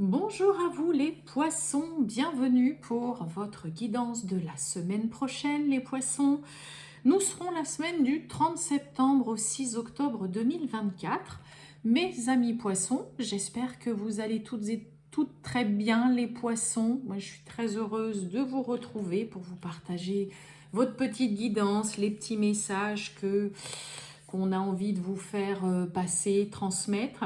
Bonjour à vous les poissons, bienvenue pour votre guidance de la semaine prochaine les poissons. Nous serons la semaine du 30 septembre au 6 octobre 2024. Mes amis poissons, j'espère que vous allez toutes très bien les poissons. Moi je suis très heureuse de vous retrouver pour vous partager votre petite guidance, les petits messages qu'on a envie de vous faire passer, transmettre.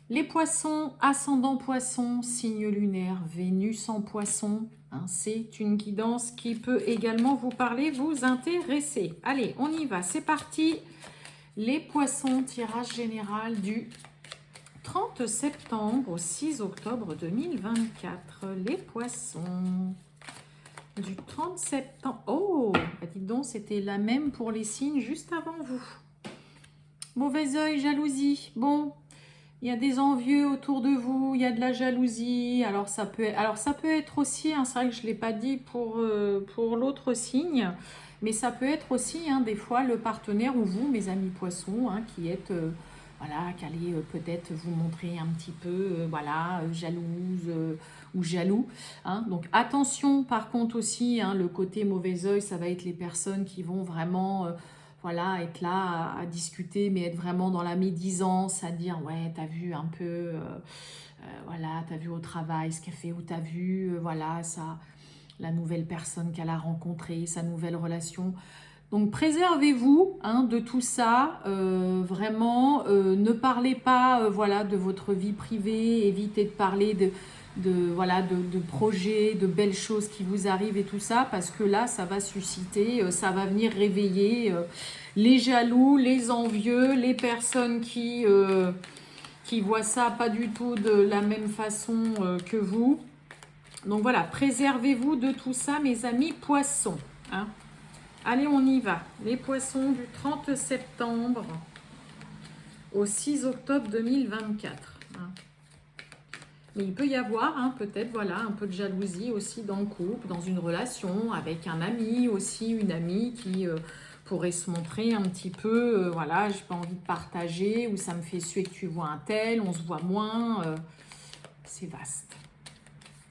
Les poissons, ascendant poisson, signe lunaire, Vénus en poisson, c'est une guidance qui peut également vous parler, vous intéresser. Allez, on y va, c'est parti. Les poissons, tirage général du 30 septembre au 6 octobre 2024. Les poissons du 30 septembre. Oh, bah dites donc, c'était la même pour les signes juste avant vous. Mauvais œil, jalousie. Bon. Il y a des envieux autour de vous, il y a de la jalousie. Alors ça peut être aussi, c'est vrai que je ne l'ai pas dit pour l'autre signe, mais ça peut être aussi des fois le partenaire ou vous, mes amis poissons, qui êtes, qui allez peut-être vous montrer un petit peu, jalouse ou jaloux. Donc attention par contre aussi, le côté mauvais œil, ça va être les personnes qui vont vraiment... être là à discuter, mais être vraiment dans la médisance, à dire ouais, t'as vu un peu, t'as vu au travail ce qu'elle fait, ou t'as vu, ça, la nouvelle personne qu'elle a rencontrée, sa nouvelle relation. Donc préservez-vous de tout ça, vraiment, ne parlez pas de votre vie privée, évitez de parler de projets, de belles choses qui vous arrivent et tout ça, parce que là, ça va susciter, ça va venir réveiller les jaloux, les envieux, les personnes qui voient ça pas du tout de la même façon que vous. Donc voilà, préservez-vous de tout ça, mes amis poissons. Allez, on y va. Les poissons du 30 septembre au 6 octobre 2024. Mais il peut y avoir peut-être un peu de jalousie aussi dans le couple, dans une relation, avec un ami aussi, une amie qui pourrait se montrer un petit peu, j'ai pas envie de partager, ou ça me fait suer que tu vois un tel, on se voit moins. C'est vaste.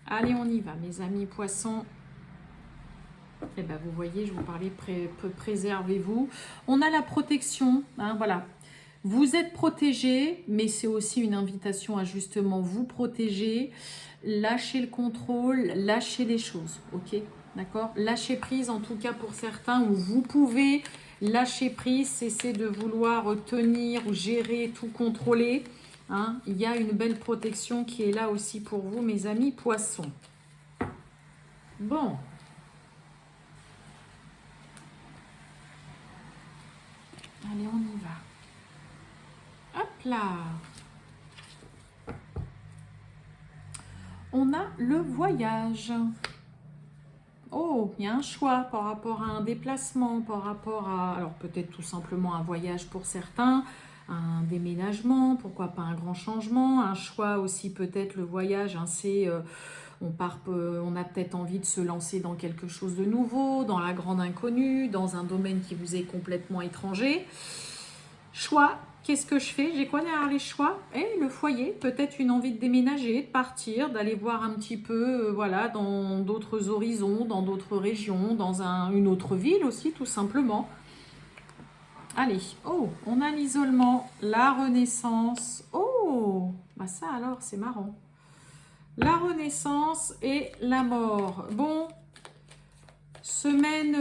Allez, on y va, mes amis poissons. Eh ben, vous voyez, je vous parlais de préservez-vous. On a la protection, voilà. Vous êtes protégé, mais c'est aussi une invitation à justement vous protéger. Lâchez le contrôle, lâchez les choses, ok? D'accord? Lâchez prise, en tout cas pour certains, où vous pouvez lâcher prise, cesser de vouloir tenir, gérer, tout contrôler. Il y a une belle protection qui est là aussi pour vous, mes amis poissons. Bon. Allez, on y va. Hop là. On a le voyage. Oh, il y a un choix par rapport à un déplacement, par rapport à... Alors peut-être tout simplement un voyage pour certains, un déménagement, pourquoi pas un grand changement, un choix aussi peut-être le voyage, on a peut-être envie de se lancer dans quelque chose de nouveau, dans la grande inconnue, dans un domaine qui vous est complètement étranger. Choix, qu'est-ce que je fais? J'ai quoi derrière les choix? Le foyer, peut-être une envie de déménager, de partir, d'aller voir un petit peu, dans d'autres horizons, dans d'autres régions, dans une autre ville aussi, tout simplement. Allez, oh, on a l'isolement, la renaissance. Oh, bah ça alors, c'est marrant. La renaissance et la mort. Bon, semaine...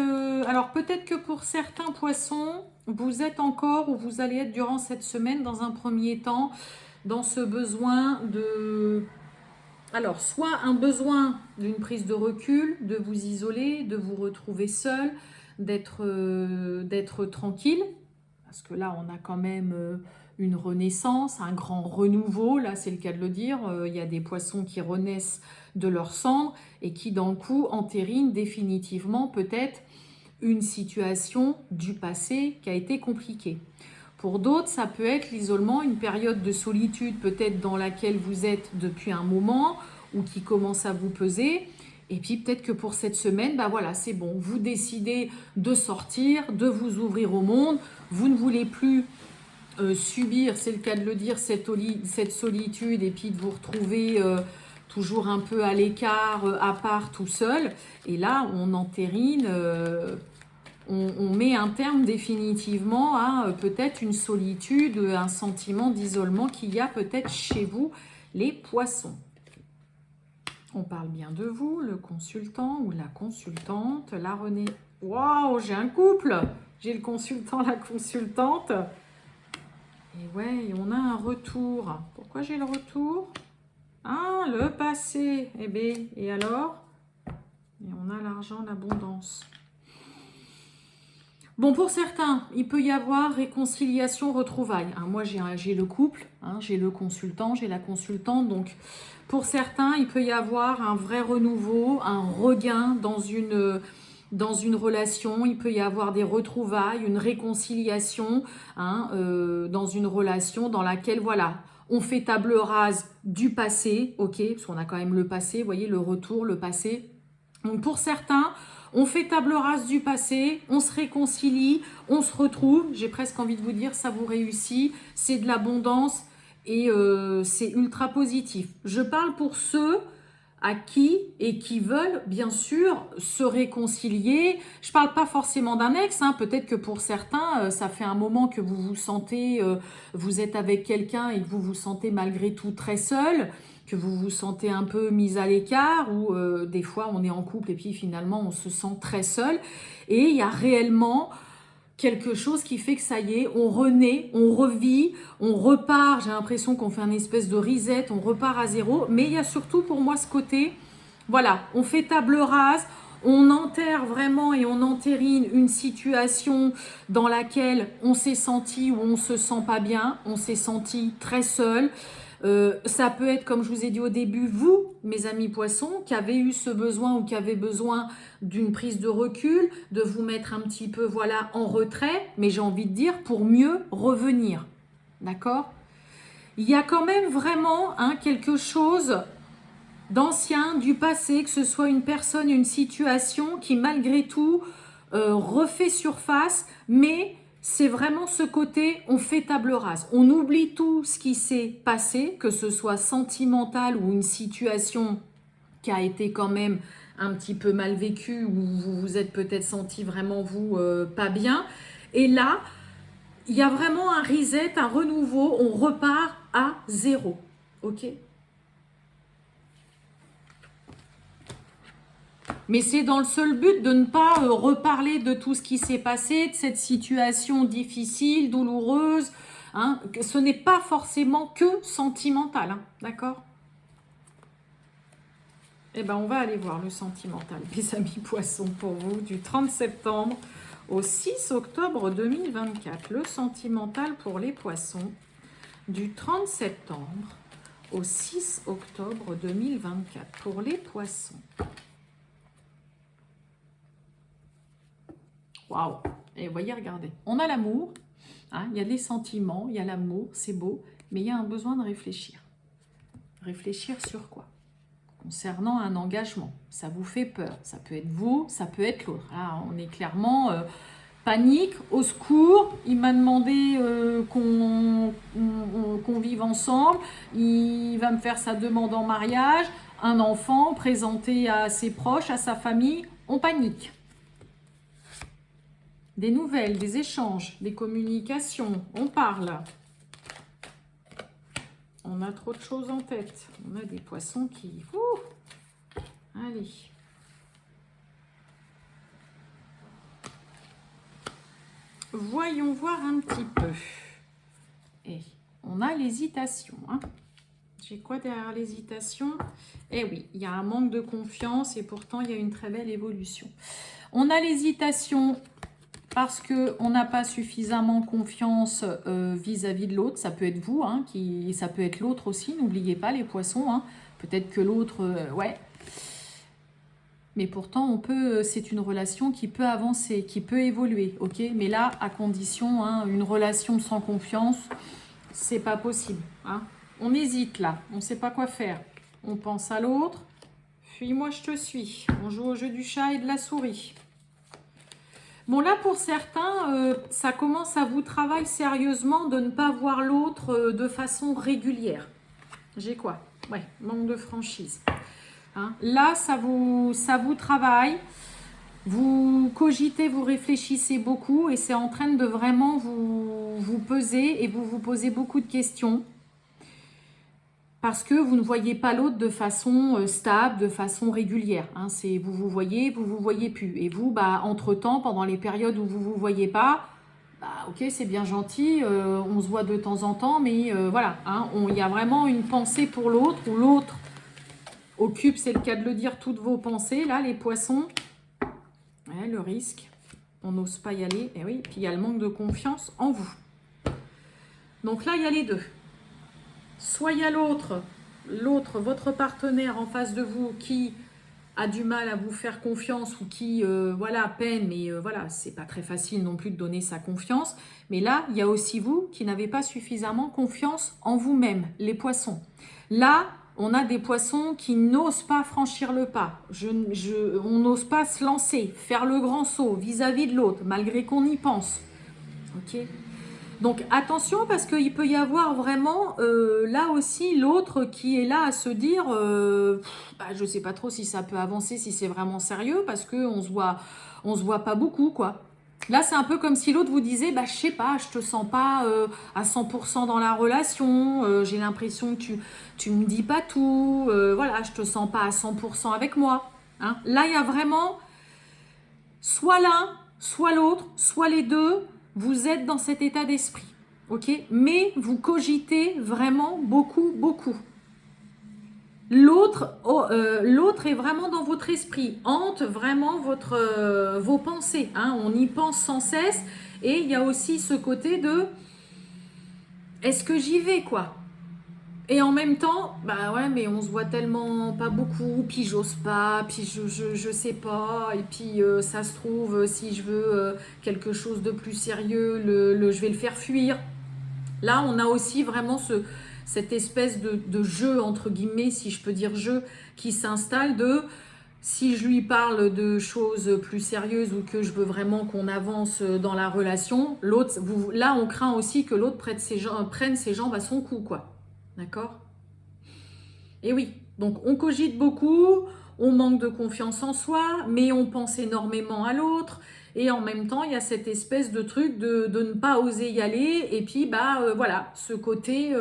alors peut-être que pour certains poissons, vous êtes encore ou vous allez être durant cette semaine dans un premier temps dans ce besoin de... Alors, soit un besoin d'une prise de recul, de vous isoler, de vous retrouver seul, d'être tranquille, parce que là, on a quand même une renaissance, un grand renouveau, là, c'est le cas de le dire. Il y a des poissons qui renaissent de leur cendre et qui, dans le coup, entérinent définitivement peut-être une situation du passé qui a été compliquée. Pour d'autres, ça peut être l'isolement, une période de solitude peut-être dans laquelle vous êtes depuis un moment ou qui commence à vous peser. Et puis peut-être que pour cette semaine, c'est bon. Vous décidez de sortir, de vous ouvrir au monde. Vous ne voulez plus subir, c'est le cas de le dire, cette solitude et puis de vous retrouver toujours un peu à l'écart, à part, tout seul. Et là, on entérine, on met un terme définitivement à peut-être une solitude, un sentiment d'isolement qu'il y a peut-être chez vous, les poissons. On parle bien de vous, le consultant ou la consultante, la Renée. Waouh, j'ai un couple! J'ai le consultant, la consultante. Et ouais, on a un retour. Pourquoi j'ai le retour? Ah, le passé. Eh bien, et alors? Et on a l'argent, l'abondance. Bon, pour certains, il peut y avoir réconciliation, retrouvailles. Hein, moi, j'ai le couple, hein, j'ai le consultant, j'ai la consultante. Donc, pour certains, il peut y avoir un vrai renouveau, un regain dans une relation. Il peut y avoir des retrouvailles, une réconciliation hein, dans une relation dans laquelle, voilà, on fait table rase du passé, ok, parce qu'on a quand même le passé, vous voyez, le retour, le passé. Donc, pour certains, on fait table rase du passé, on se réconcilie, on se retrouve. J'ai presque envie de vous dire, ça vous réussit, c'est de l'abondance et c'est ultra positif. Je parle pour ceux à qui et qui veulent bien sûr se réconcilier. Je parle pas forcément d'un ex, hein. Peut-être que pour certains, ça fait un moment que vous vous sentez, vous êtes avec quelqu'un et que vous vous sentez malgré tout très seul, que vous vous sentez un peu mis à l'écart ou des fois on est en couple et puis finalement on se sent très seul et il y a réellement quelque chose qui fait que ça y est, on renaît, on revit, on repart, j'ai l'impression qu'on fait un espèce de reset, on repart à zéro, mais il y a surtout pour moi ce côté, voilà, on fait table rase, on enterre vraiment et on entérine une situation dans laquelle on s'est senti ou on se sent pas bien, on s'est senti très seul. Ça peut être, comme je vous ai dit au début, vous, mes amis poissons, qui avez eu ce besoin ou qui avez besoin d'une prise de recul, de vous mettre un petit peu voilà, en retrait, mais j'ai envie de dire pour mieux revenir. D'accord? Il y a quand même vraiment hein, quelque chose d'ancien, du passé, que ce soit une personne, une situation qui malgré tout refait surface, mais c'est vraiment ce côté, on fait table rase. On oublie tout ce qui s'est passé, que ce soit sentimental ou une situation qui a été quand même un petit peu mal vécue, ou vous vous êtes peut-être senti vraiment vous pas bien. Et là, il y a vraiment un reset, un renouveau, on repart à zéro. Ok ? Mais c'est dans le seul but de ne pas reparler de tout ce qui s'est passé, de cette situation difficile, douloureuse. Hein. Ce n'est pas forcément que sentimental, hein, d'accord? Eh bien, on va aller voir le sentimental, mes amis poissons, pour vous, du 30 septembre au 6 octobre 2024. Le sentimental pour les poissons, du 30 septembre au 6 octobre 2024, pour les poissons. Waouh! Et vous voyez, regardez, on a l'amour, hein, il y a les sentiments, il y a l'amour, c'est beau, mais il y a un besoin de réfléchir. Réfléchir sur quoi? Concernant un engagement, ça vous fait peur, ça peut être vous, ça peut être l'autre. Là, on est clairement panique, au secours, il m'a demandé qu'on vive ensemble, il va me faire sa demande en mariage, un enfant présenté à ses proches, à sa famille, on panique. Des nouvelles, des échanges, des communications, on parle. On a trop de choses en tête. On a des poissons qui... Allez. Voyons voir un petit peu. Et on a l'hésitation. Hein. J'ai quoi derrière l'hésitation? Eh oui, il y a un manque de confiance et pourtant il y a une très belle évolution. On a l'hésitation parce qu'on n'a pas suffisamment confiance vis-à-vis de l'autre. Ça peut être vous, hein, ça peut être l'autre aussi. N'oubliez pas les poissons. Hein. Peut-être que l'autre, ouais. Mais pourtant, c'est une relation qui peut avancer, qui peut évoluer, ok? Mais là, à condition, hein, une relation sans confiance, c'est pas possible. Hein. On hésite là, on ne sait pas quoi faire. On pense à l'autre, puis moi je te suis. On joue au jeu du chat et de la souris. Bon là, pour certains, ça commence à vous travailler sérieusement de ne pas voir l'autre de façon régulière. J'ai quoi? Ouais, manque de franchise. Hein. Là, ça vous travaille. Vous cogitez, vous réfléchissez beaucoup et c'est en train de vraiment vous peser et vous posez beaucoup de questions parce que vous ne voyez pas l'autre de façon stable, de façon régulière. Hein. C'est vous voyez plus. Et vous, bah, entre-temps, pendant les périodes où vous voyez pas, bah, ok, c'est bien gentil, on se voit de temps en temps, mais voilà, hein, il y a vraiment une pensée pour l'autre ou l'autre occupe, c'est le cas de le dire, toutes vos pensées, là, les poissons. Ouais, le risque, on n'ose pas y aller. Et oui, puis il y a le manque de confiance en vous. Donc là, il y a les deux. Soit il y a l'autre, votre partenaire en face de vous qui a du mal à vous faire confiance ou qui, voilà, peine, mais voilà, c'est pas très facile non plus de donner sa confiance. Mais là, il y a aussi vous qui n'avez pas suffisamment confiance en vous-même, les poissons. Là, on a des poissons qui n'osent pas franchir le pas. On n'ose pas se lancer, faire le grand saut vis-à-vis de l'autre, malgré qu'on y pense. Ok ? Donc attention parce qu'il peut y avoir vraiment là aussi l'autre qui est là à se dire je ne sais pas trop si ça peut avancer, si c'est vraiment sérieux parce qu'on se voit pas beaucoup quoi. Là c'est un peu comme si l'autre vous disait je sais pas, je te sens pas à 100% dans la relation, j'ai l'impression que tu me dis pas tout, voilà, je te sens pas à 100% avec moi. Hein. Là il y a vraiment soit l'un, soit l'autre, soit les deux. Vous êtes dans cet état d'esprit, ok? Mais vous cogitez vraiment beaucoup, beaucoup. L'autre est vraiment dans votre esprit, hante vraiment vos pensées. Hein? On y pense sans cesse. Et il y a aussi ce côté de est-ce que j'y vais, quoi? Et en même temps, bah ouais, mais on se voit tellement pas beaucoup, puis j'ose pas, puis je sais pas, et puis ça se trouve, si je veux quelque chose de plus sérieux, je vais le faire fuir. Là, on a aussi vraiment cette espèce de jeu, entre guillemets, si je peux dire jeu, qui s'installe de si je lui parle de choses plus sérieuses ou que je veux vraiment qu'on avance dans la relation, l'autre, là, on craint aussi que l'autre prenne ses jambes à son cou, quoi. D'accord? Et oui, donc on cogite beaucoup, on manque de confiance en soi, mais on pense énormément à l'autre. Et en même temps, il y a cette espèce de truc de ne pas oser y aller. Et puis, voilà, ce côté,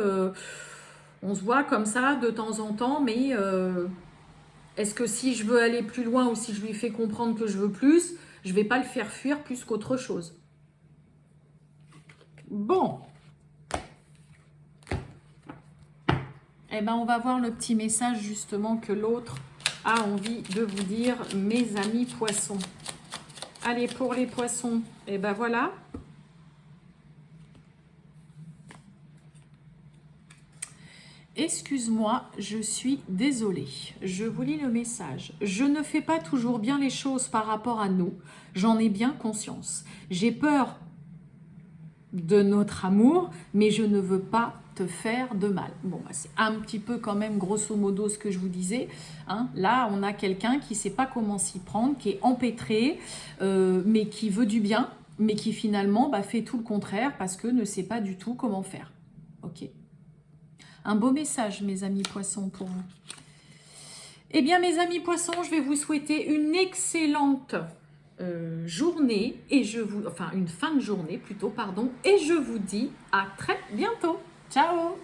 on se voit comme ça de temps en temps, mais est-ce que si je veux aller plus loin ou si je lui fais comprendre que je veux plus, je ne vais pas le faire fuir plus qu'autre chose. Bon. Eh ben, on va voir le petit message justement que l'autre a envie de vous dire, mes amis poissons. Allez, pour les poissons, eh ben voilà. Excuse-moi, je suis désolée. Je vous lis le message. Je ne fais pas toujours bien les choses par rapport à nous. J'en ai bien conscience. J'ai peur de notre amour, mais je ne veux pas te faire de mal. Bon, c'est un petit peu quand même grosso modo ce que je vous disais. Hein. Là, on a quelqu'un qui ne sait pas comment s'y prendre, qui est empêtré, mais qui veut du bien, mais qui finalement fait tout le contraire parce que ne sait pas du tout comment faire. Ok. Un beau message, mes amis poissons, pour vous. Eh bien, mes amis poissons, je vais vous souhaiter une excellente journée et une fin de journée plutôt, pardon, et je vous dis à très bientôt. Ciao!